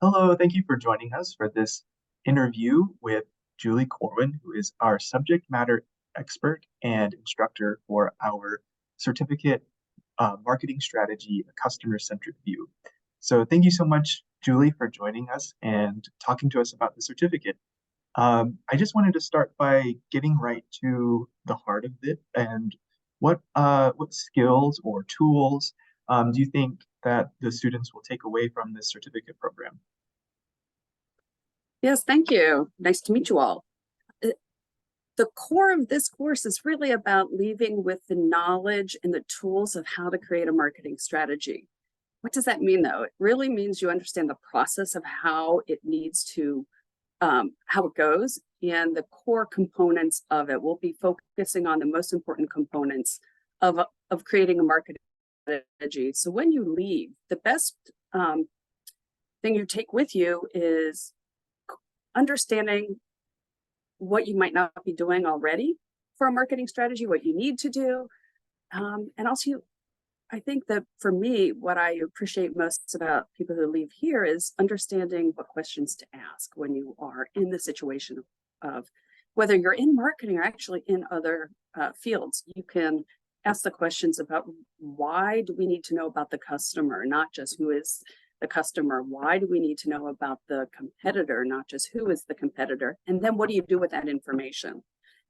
Hello, thank you for joining us for this interview with Julie Corwin, who is our subject matter expert and instructor for our certificate marketing strategy, a customer-centric view. So thank you so much, Julie, for joining us and talking to us about the certificate. I just wanted to start by getting right to the heart of it and what skills or tools do you think that the students will take away from this certificate program? Yes, thank you. Nice to meet you all. The core of this course is really about leaving with the knowledge and the tools of how to create a marketing strategy. What does that mean, though? It really means you understand the process of how it needs to, how it goes, and the core components of it. We'll be focusing on the most important components of creating a marketing strategy. So when you leave, the best thing you take with you is understanding what you might not be doing already for a marketing strategy, what you need to do. And also, I think that for me, what I appreciate most about people who leave here is understanding what questions to ask when you are in the situation of whether you're in marketing or actually in other fields. You can ask the questions about why do we need to know about the customer, not just who is the customer. Why do we need to know about the competitor, not just who is the competitor? And then what do you do with that information?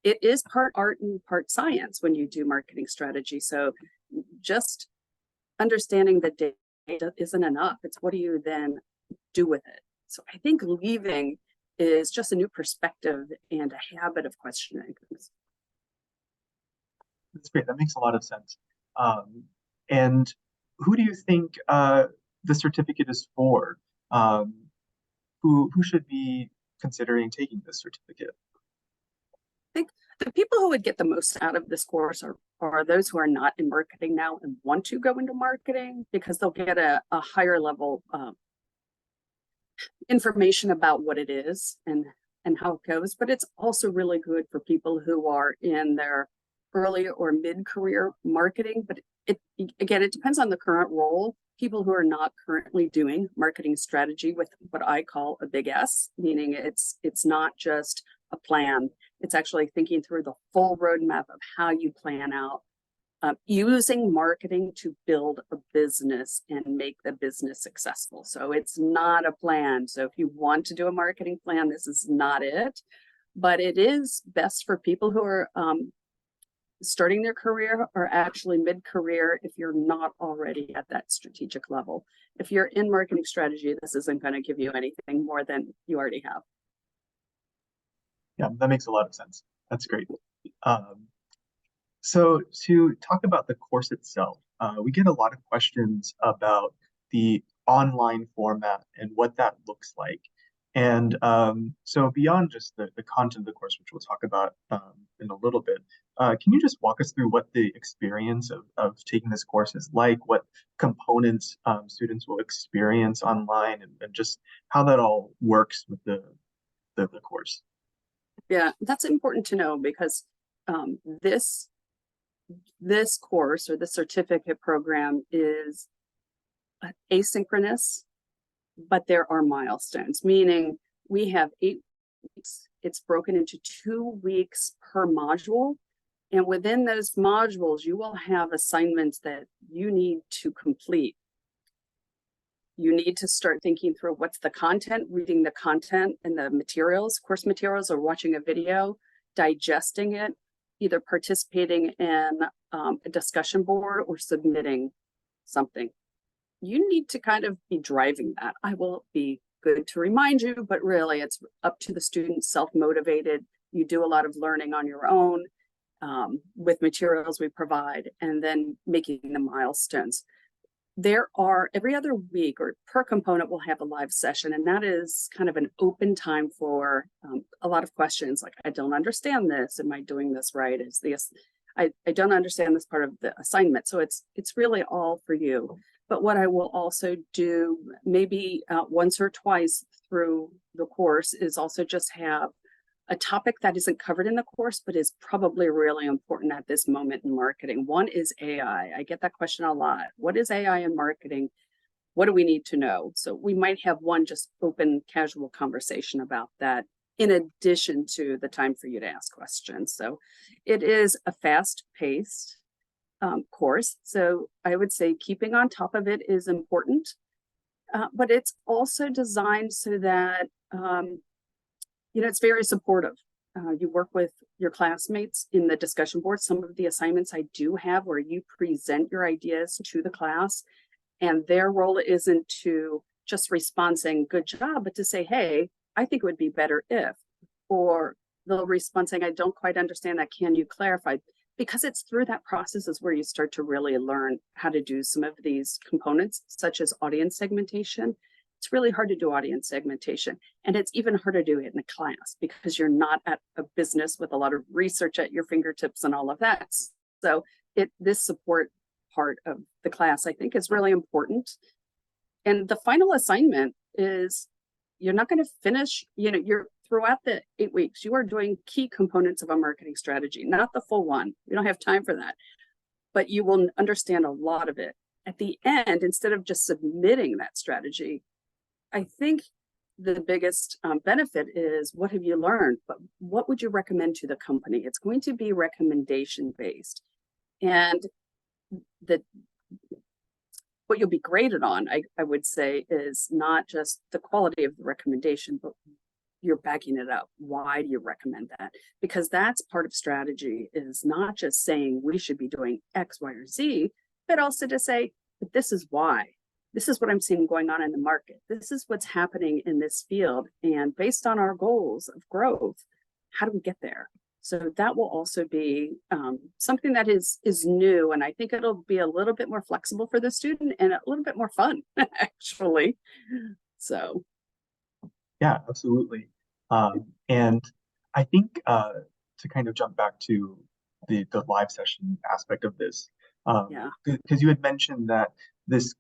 It is part art and part science when you do marketing strategy. So just understanding the data isn't enough. It's what do you then do with it? So I think leaving is just a new perspective and a habit of questioning things. That's great. That makes a lot of sense. And who do you think the certificate is for? Who should be considering taking this certificate? I think the people who would get the most out of this course are those who are not in marketing now and want to go into marketing, because they'll get a higher level information about what it is and how it goes. But it's also really good for people who are in their early or mid-career marketing. But it depends on the current role. People who are not currently doing marketing strategy with what I call a big S, meaning it's not just a plan. It's actually thinking through the full roadmap of how you plan out using marketing to build a business and make the business successful. So it's not a plan. So if you want to do a marketing plan, this is not it. But it is best for people who are starting their career or actually mid-career if you're not already at that strategic level. If you're in marketing strategy, this isn't going to give you anything more than you already have. Yeah, that makes a lot of sense. That's great. So to talk about the course itself, we get a lot of questions about the online format and what that looks like. And so beyond just the content of the course, which we'll talk about in a little bit, can you just walk us through what the experience of taking this course is like, what components students will experience online, and just how that all works with the course? Yeah, that's important to know because this course or the certificate program is asynchronous, but there are milestones, meaning we have 8 weeks. It's broken into 2 weeks per module. And within those modules, you will have assignments that you need to complete. You need to start thinking through what's the content, reading the content and the materials, course materials, or watching a video, digesting it, either participating in a discussion board or submitting something. You need to kind of be driving that. I will be good to remind you, but really it's up to the student, self-motivated. You do a lot of learning on your own with materials we provide, and then making the milestones. There are every other week or per component will have a live session, and that is kind of an open time for a lot of questions like, I don't understand this. Am I doing this right? Is this, I don't understand this part of the assignment. So it's really all for you. But what I will also do maybe once or twice through the course is also just have a topic that isn't covered in the course, but is probably really important at this moment in marketing. One is AI. I get that question a lot. What is AI in marketing? what do we need to know? So we might have one just open, casual conversation about that in addition to the time for you to ask questions. So it is a fast-paced course. So I would say keeping on top of it is important, but it's also designed so that, it's very supportive. You work with your classmates in the discussion board. Some of the assignments I do have where you present your ideas to the class, and their role isn't to just respond saying, good job, but to say, hey, I think it would be better if, or they'll respond saying, I don't quite understand that. Can you clarify? Because it's through that process is where you start to really learn how to do some of these components, such as audience segmentation. It's really hard to do audience segmentation, and it's even harder to do it in a class because you're not at a business with a lot of research at your fingertips and all of that. So this support part of the class, I think, is really important. And the final assignment is you're not going to finish, you're throughout the 8 weeks, you are doing key components of a marketing strategy, not the full one. We don't have time for that, but you will understand a lot of it. At the end, instead of just submitting that strategy, I think the biggest benefit is what have you learned, but what would you recommend to the company? It's going to be recommendation based. And what you'll be graded on, I would say, is not just the quality of the recommendation, but you're backing it up. Why do you recommend that? Because that's part of strategy, is not just saying we should be doing X, Y, or Z, but also to say, but this is why. This is what I'm seeing going on in the market. This is what's happening in this field. And based on our goals of growth, how do we get there? So that will also be something that is new. And I think it'll be a little bit more flexible for the student and a little bit more fun, actually. So. Yeah, absolutely. And I think to kind of jump back to the live session aspect of this, because you had mentioned that this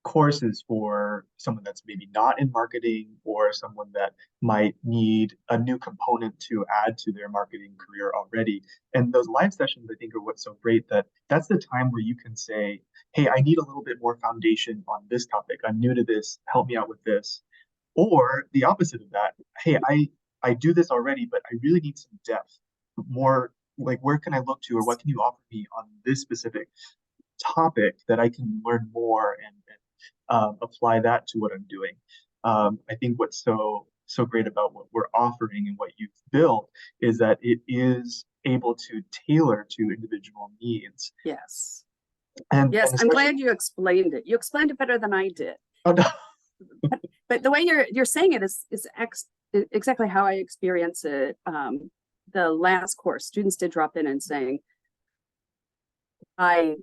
course is for someone that's maybe not in marketing or someone that might need a new component to add to their marketing career already. And those live sessions, I think, are what's so great, that that's the time where you can say, hey, I need a little bit more foundation on this topic. I'm new to this. Help me out with this. Or the opposite of that, hey, I do this already, but I really need some depth, more like where can I look to, or what can you offer me on this specific topic that I can learn more and apply that to what I'm doing. I think what's so great about what we're offering and what you've built is that it is able to tailor to individual needs. Yes. And yes, I'm glad you explained it. You explained it better than I did. Oh, no. but the way you're saying it is exactly how I experience it. The last course, students did drop in and saying, I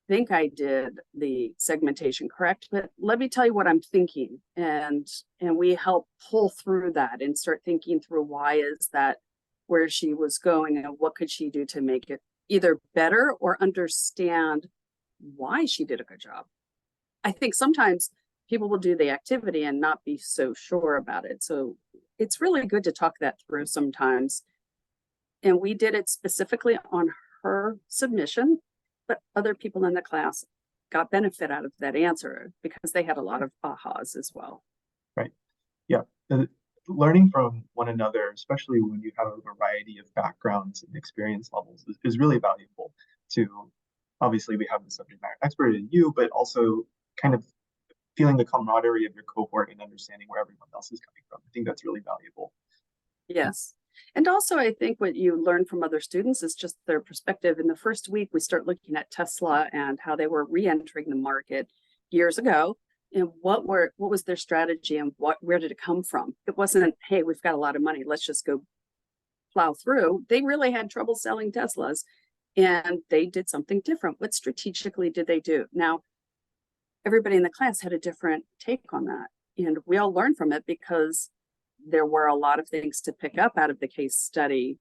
think I did the segmentation correct, but let me tell you what I'm thinking. And we help pull through that and start thinking through why is that where she was going and what could she do to make it either better or understand why she did a good job. I think sometimes people will do the activity and not be so sure about it. So it's really good to talk that through sometimes. And we did it specifically on her submission, but other people in the class got benefit out of that answer because they had a lot of ahas as well. Right. Yeah. Learning from one another, especially when you have a variety of backgrounds and experience levels, is really valuable to, obviously we have the subject matter expert in you, but also kind of feeling the camaraderie of your cohort and understanding where everyone else is coming from. I think that's really valuable. Yes. And also, I think what you learn from other students is just their perspective. In the first week, we start looking at Tesla and how they were re-entering the market years ago, and what was their strategy and where did it come from? It wasn't, hey, we've got a lot of money, let's just go plow through. They really had trouble selling Teslas, and they did something different. What strategically did they do? Now, everybody in the class had a different take on that, and we all learned from it because there were a lot of things to pick up out of the case study,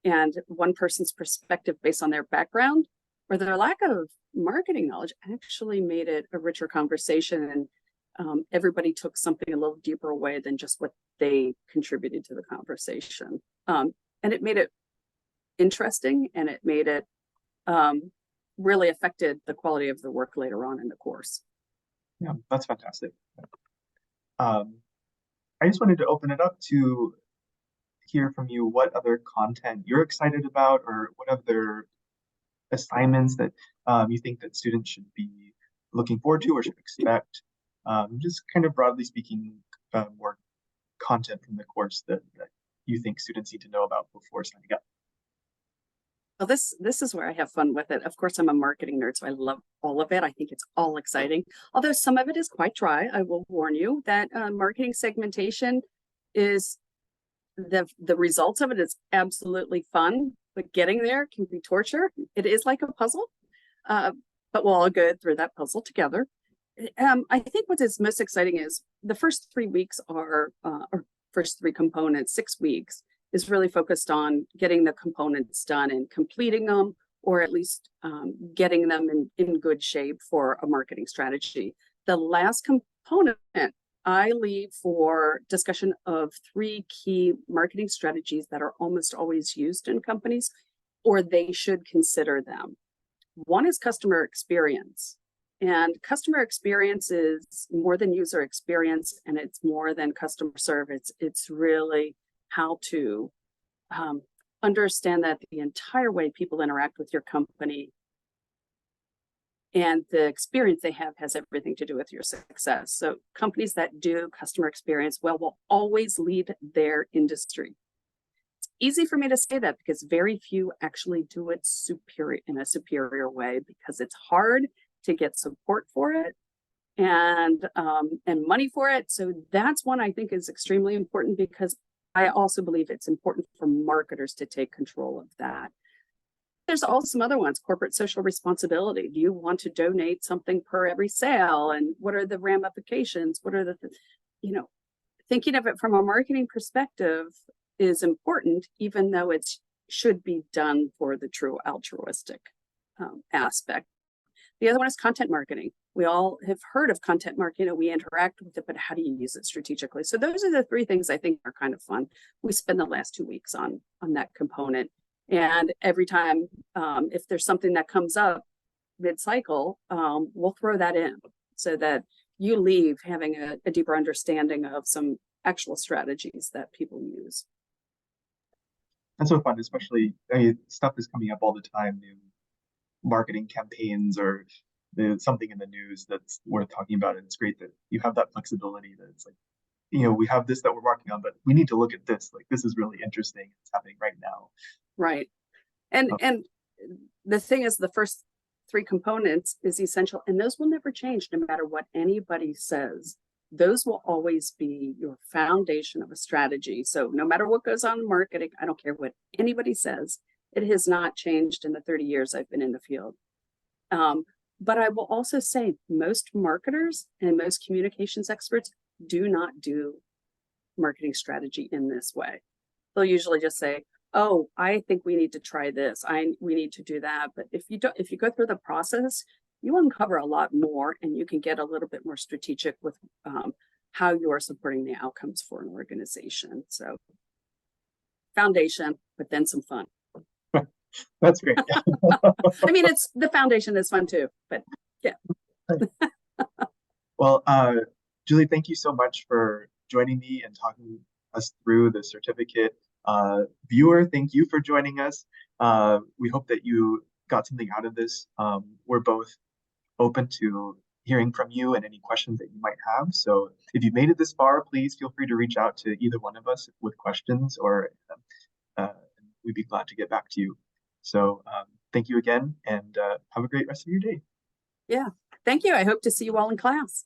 and one person's perspective based on their background or their lack of marketing knowledge actually made it a richer conversation. And everybody took something a little deeper away than just what they contributed to the conversation. And it made it interesting, and it made it really affected the quality of the work later on in the course. Yeah, that's fantastic. Um, I just wanted to open it up to hear from you what other content you're excited about, or what other assignments that you think that students should be looking forward to or should expect. Just kind of broadly speaking, more content from the course that you think students need to know about before signing up. Well, this is where I have fun with it. Of course, I'm a marketing nerd, so I love all of it. I think it's all exciting. Although some of it is quite dry, I will warn you that marketing segmentation is the results of it is absolutely fun, but getting there can be torture. It is like a puzzle, but we'll all go through that puzzle together. I think what is most exciting is the first 3 weeks or first 3 components, 6 weeks, is really focused on getting the components done and completing them, or at least getting them in good shape for a marketing strategy. The last component I leave for discussion of 3 key marketing strategies that are almost always used in companies, or they should consider them. One is customer experience. And customer experience is more than user experience, and it's more than customer service. It's really how to understand that the entire way people interact with your company and the experience they have has everything to do with your success. So companies that do customer experience well will always lead their industry. It's easy for me to say that because very few actually do it in a superior way, because it's hard to get support for it and money for it. So that's one I think is extremely important, because I also believe it's important for marketers to take control of that. There's also some other ones. Corporate social responsibility. Do you want to donate something per every sale? And what are the ramifications? What are thinking of it from a marketing perspective is important, even though it should be done for the true altruistic aspect. The other one is content marketing. We all have heard of content marketing, we interact with it, but how do you use it strategically? So those are the 3 things I think are kind of fun. We spend the last 2 weeks on that component. And every time, if there's something that comes up mid-cycle, we'll throw that in so that you leave having a deeper understanding of some actual strategies that people use. That's so fun, especially stuff is coming up all the time, new marketing campaigns or something in the news that's worth talking about. And it's great that you have that flexibility, that it's like, we have this that we're working on, but we need to look at this. Like, this is really interesting. It's happening right now. Right. And the thing is, the first 3 components is essential, and those will never change no matter what anybody says. Those will always be your foundation of a strategy. So no matter what goes on in marketing, I don't care what anybody says, it has not changed in the 30 years I've been in the field. But I will also say most marketers and most communications experts do not do marketing strategy in this way. They'll usually just say, oh, I think we need to try this. We need to do that. But if you go through the process, you uncover a lot more, and you can get a little bit more strategic with how you are supporting the outcomes for an organization. So foundation, but then some fun. That's great. I mean, it's the foundation is fun too, but yeah. Well, Julie, thank you so much for joining me and talking us through the certificate. Viewer, thank you for joining us. We hope that you got something out of this. We're both open to hearing from you and any questions that you might have. So if you've made it this far, please feel free to reach out to either one of us with questions, or we'd be glad to get back to you. So thank you again, and have a great rest of your day. Yeah, thank you. I hope to see you all in class.